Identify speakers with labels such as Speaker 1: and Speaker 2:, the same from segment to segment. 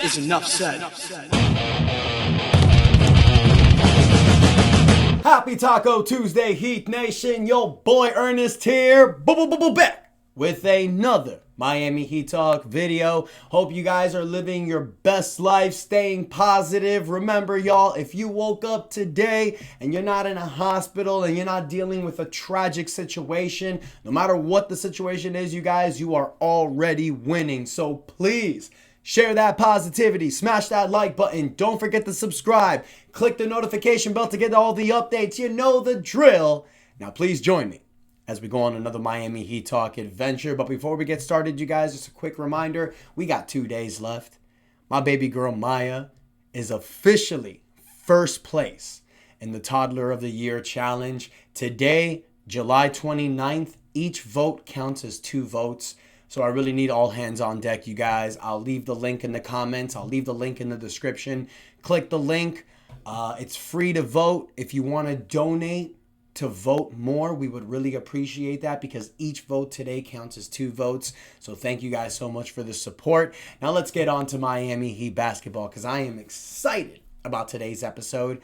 Speaker 1: is enough said.
Speaker 2: Happy Taco Tuesday, Heat Nation. Yo, boy Ernest here. Back with another Miami Heat Talk video. Hope you guys are living your best life, staying positive. Remember, y'all, if you woke up today and you're not in a hospital and you're not dealing with a tragic situation, no matter what the situation is, you guys, you are already winning. So please, share that positivity, smash that like button, don't forget to subscribe, click the notification bell to get all the updates, you know the drill. Now please join me as we go on another Miami Heat Talk adventure. But before we get started, you guys, just a quick reminder, we got 2 days left. My baby girl Maya is officially first place in the Toddler of the Year challenge. Today, July 29th, each vote counts as 2 votes. So I really need all hands on deck, you guys. I'll leave the link in the comments. I'll leave the link in the description. Click the link. It's free to vote. If you want to donate to vote more, we would really appreciate that because each vote today counts as 2 votes. So thank you guys so much for the support. Now let's get on to Miami Heat basketball because I am excited about today's episode.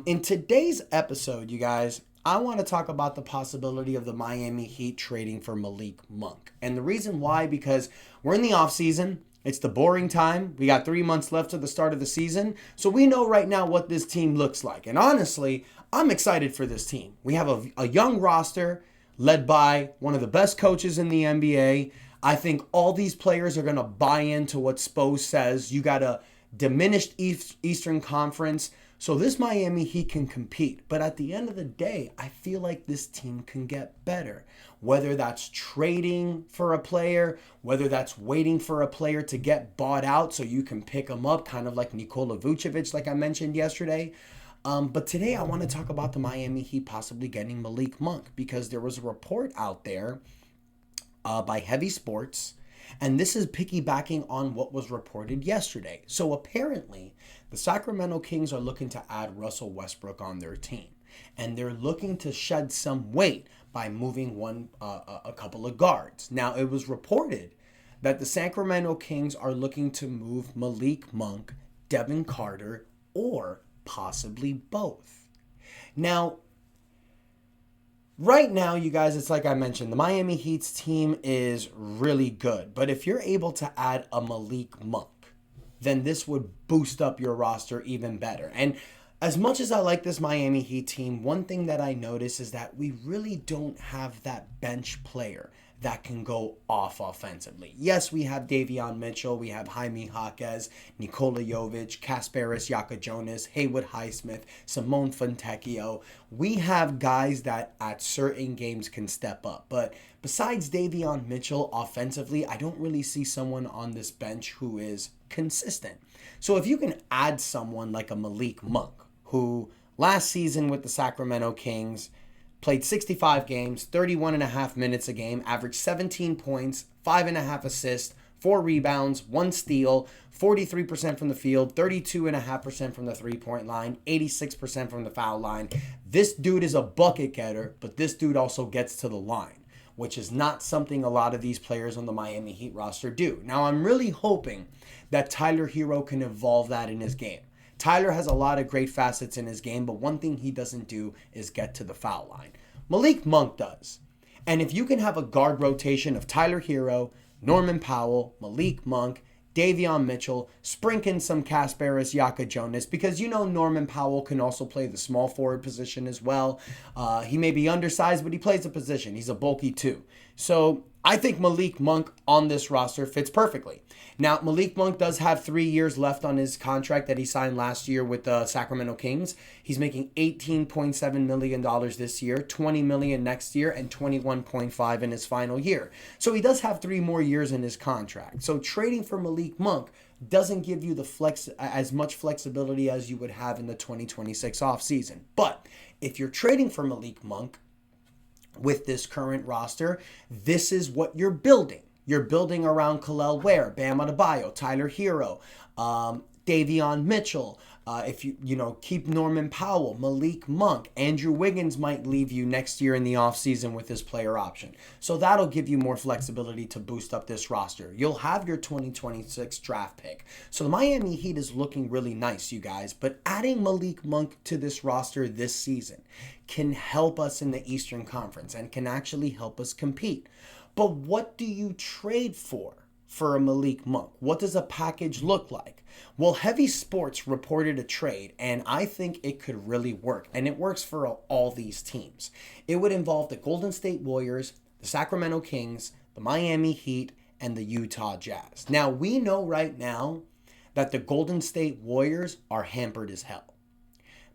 Speaker 2: In today's episode, you guys, I want to talk about the possibility of the Miami Heat trading for Malik Monk. And the reason why, because we're in the offseason. It's the boring time. We got 3 months left to the start of the season. So we know right now what this team looks like. And honestly, I'm excited for this team. We have a young roster led by one of the best coaches in the NBA. I think all these players are going to buy into what Spo says. You got a diminished Eastern Conference. So this Miami Heat can compete. But at the end of the day, I feel like this team can get better. Whether that's trading for a player, whether that's waiting for a player to get bought out so you can pick them up, kind of like Nikola Vucevic, like I mentioned yesterday. But today I want to talk about the Miami Heat possibly getting Malik Monk because there was a report out there by Heavy Sports. And this is piggybacking on what was reported yesterday. So apparently, the Sacramento Kings are looking to add Russell Westbrook on their team. And they're looking to shed some weight by moving a couple of guards. Now, it was reported that the Sacramento Kings are looking to move Malik Monk, Devin Carter, or possibly both. Now, right now, you guys, it's like I mentioned, the Miami Heat's team is really good. But if you're able to add a Malik Monk, then this would boost up your roster even better. And as much as I like this Miami Heat team, one thing that I notice is that we really don't have that bench player that can go off offensively. Yes, we have Davion Mitchell, we have Jaime Jaquez, Nikola Jovic, Kasparis Jonas, Haywood Highsmith, Simone Fontecchio. We have guys that at certain games can step up. But besides Davion Mitchell offensively, I don't really see someone on this bench who is consistent. So if you can add someone like a Malik Monk, who last season with the Sacramento Kings played 65 games, 31.5 minutes a game, averaged 17 points, 5.5 assists, 4 rebounds, 1 steal, 43% from the field, 32.5% from the three-point line, 86% from the foul line. This dude is a bucket getter, but this dude also gets to the line, which is not something a lot of these players on the Miami Heat roster do. Now, I'm really hoping that Tyler Hero can evolve that in his game. Tyler has a lot of great facets in his game, but one thing he doesn't do is get to the foul line. Malik Monk does. And if you can have a guard rotation of Tyler Hero, Norman Powell, Malik Monk, Davion Mitchell, sprinkle some Kasparis Jonas, because you know Norman Powell can also play the small forward position as well. He may be undersized, but he plays the position. He's a bulky too. So I think Malik Monk on this roster fits perfectly. Now, Malik Monk does have 3 years left on his contract that he signed last year with the Sacramento Kings. He's making $18.7 million this year, $20 million next year, and $21.5 in his final year. So he does have 3 more years in his contract. So trading for Malik Monk doesn't give you as much flexibility as you would have in the 2026 offseason. But if you're trading for Malik Monk with this current roster, this is what you're building. You're building around Kel'el Ware, Bam Adebayo, Tyler Hero, Davion Mitchell, If you keep Norman Powell, Malik Monk, Andrew Wiggins might leave you next year in the offseason with his player option. So that'll give you more flexibility to boost up this roster. You'll have your 2026 draft pick. So the Miami Heat is looking really nice, you guys. But adding Malik Monk to this roster this season can help us in the Eastern Conference and can actually help us compete. But what do you trade for a Malik Monk? What does a package look like? Well, Heavy Sports reported a trade, and I think it could really work. And it works for all these teams. It would involve the Golden State Warriors, the Sacramento Kings, the Miami Heat, and the Utah Jazz. Now, we know right now that the Golden State Warriors are hampered as hell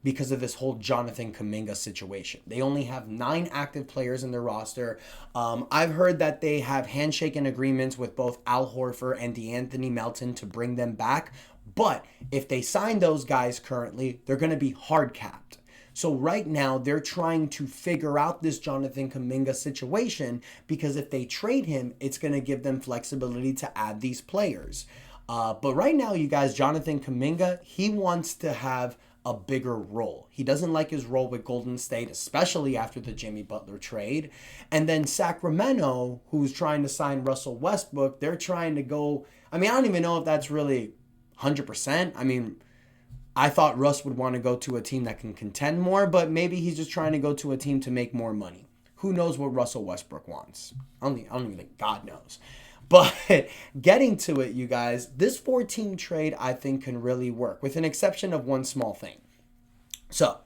Speaker 2: because of this whole Jonathan Kuminga situation. They only have 9 active players in their roster. I've heard that they have handshaking agreements with both Al Horford and DeAnthony Melton to bring them back. But if they sign those guys currently, they're going to be hard capped. So right now, they're trying to figure out this Jonathan Kuminga situation because if they trade him, it's going to give them flexibility to add these players. But right now, you guys, Jonathan Kuminga, he wants to have a bigger role. He doesn't like his role with Golden State, especially after the Jimmy Butler trade. And then Sacramento, who's trying to sign Russell Westbrook, they're trying to go, I don't even know if that's really 100%. I thought Russ would want to go to a team that can contend more, but maybe he's just trying to go to a team to make more money. Who knows what Russell Westbrook wants? I don't even think God knows. But getting to it, you guys, this 4-team trade I think can really work, with an exception of one small thing. So,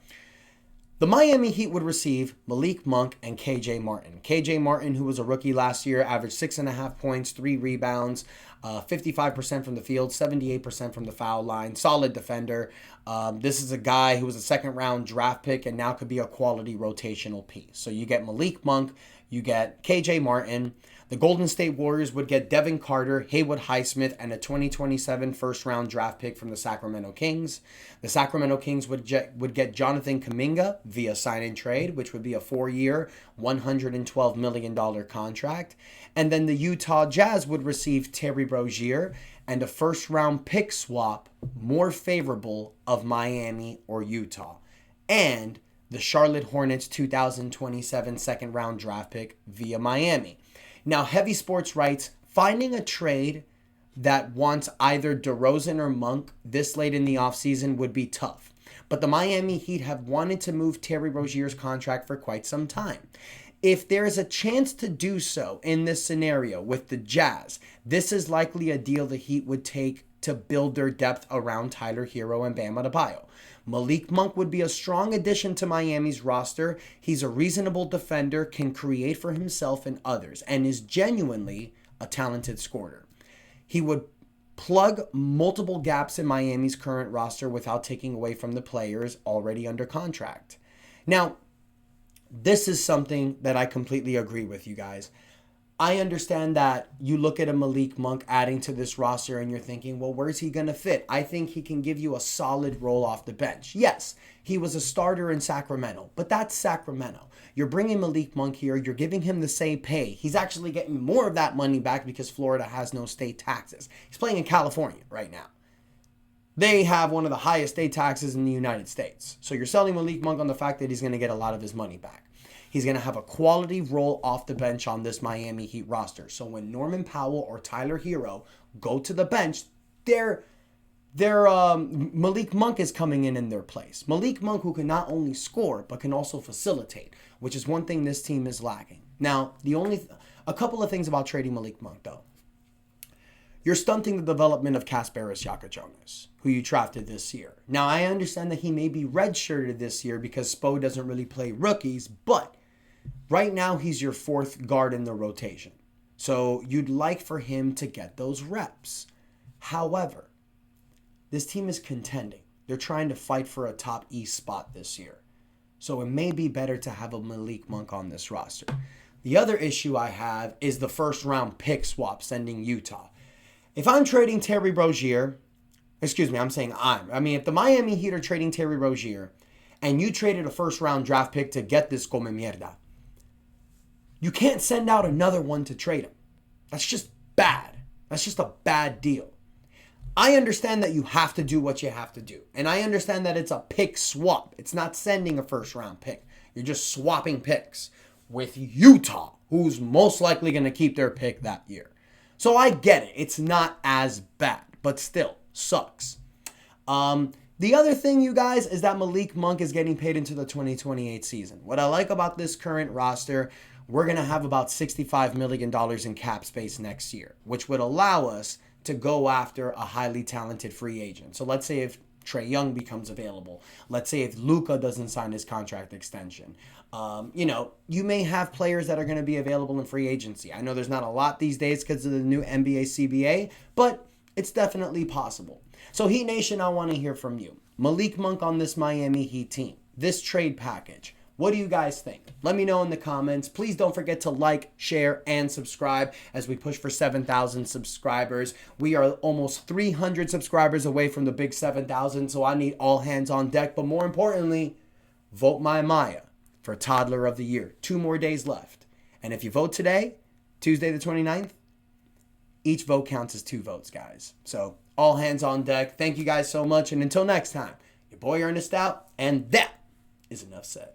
Speaker 2: the Miami Heat would receive Malik Monk and KJ Martin. KJ Martin, who was a rookie last year, averaged 6.5 points, 3 rebounds, 55% from the field, 78% from the foul line. Solid defender. This is a guy who was a second-round draft pick and now could be a quality rotational piece. So you get Malik Monk, you get KJ Martin. The Golden State Warriors would get Devin Carter, Haywood Highsmith, and a 2027 first-round draft pick from the Sacramento Kings. The Sacramento Kings would get Jonathan Kuminga via sign-and trade, which would be a 4-year, $112 million contract. And then the Utah Jazz would receive Terry Rozier and a first-round pick swap more favorable of Miami or Utah. And the Charlotte Hornets 2027 second-round draft pick via Miami. Now, Heavy Sports writes, finding a trade that wants either DeRozan or Monk this late in the offseason would be tough. But the Miami Heat have wanted to move Terry Rozier's contract for quite some time. If there is a chance to do so in this scenario with the Jazz, this is likely a deal the Heat would take to build their depth around Tyler Hero and Bam Adebayo. Malik Monk would be a strong addition to Miami's roster. He's a reasonable defender, can create for himself and others, and is genuinely a talented scorer. He would plug multiple gaps in Miami's current roster without taking away from the players already under contract. Now, this is something that I completely agree with, you guys. I understand that you look at a Malik Monk adding to this roster and you're thinking, well, where's he going to fit? I think he can give you a solid role off the bench. Yes, he was a starter in Sacramento, but that's Sacramento. You're bringing Malik Monk here. You're giving him the same pay. He's actually getting more of that money back because Florida has no state taxes. He's playing in California right now. They have one of the highest state taxes in the United States. So you're selling Malik Monk on the fact that he's going to get a lot of his money back. He's going to have a quality role off the bench on this Miami Heat roster. So when Norman Powell or Tyler Hero go to the bench, Malik Monk is coming in their place. Malik Monk, who can not only score, but can also facilitate, which is one thing this team is lacking. Now, a couple of things about trading Malik Monk, though. You're stunting the development of Kasparis Jonas, who you drafted this year. Now, I understand that he may be redshirted this year because Spo doesn't really play rookies, but right now he's your 4th guard in the rotation. So you'd like for him to get those reps. However, this team is contending. They're trying to fight for a top East spot this year. So it may be better to have a Malik Monk on this roster. The other issue I have is the first-round pick swap sending Utah. If I'm trading Terry Rozier, if the Miami Heat are trading Terry Rozier and you traded a first-round draft pick to get this come mierda, you can't send out another one to trade him. That's just bad. That's just a bad deal. I understand that you have to do what you have to do. And I understand that it's a pick swap. It's not sending a first round pick. You're just swapping picks with Utah, who's most likely going to keep their pick that year. So I get it. It's not as bad, but still sucks. The other thing, you guys, is that Malik Monk is getting paid into the 2028 season. What I like about this current roster, we're going to have about $65 million in cap space next year, which would allow us to go after a highly talented free agent. So let's say if Trae Young becomes available. Let's say if Luka doesn't sign his contract extension. You may have players that are going to be available in free agency. I know there's not a lot these days because of the new NBA CBA, but it's definitely possible. So Heat Nation, I want to hear from you. Malik Monk on this Miami Heat team. This trade package. What do you guys think? Let me know in the comments. Please don't forget to like, share, and subscribe as we push for 7,000 subscribers. We are almost 300 subscribers away from the big 7,000, so I need all hands on deck. But more importantly, vote my Maya for Toddler of the Year. 2 more days left. And if you vote today, Tuesday the 29th, each vote counts as 2 votes, guys. So all hands on deck. Thank you guys so much. And until next time, your boy Ernest out, and that is enough said.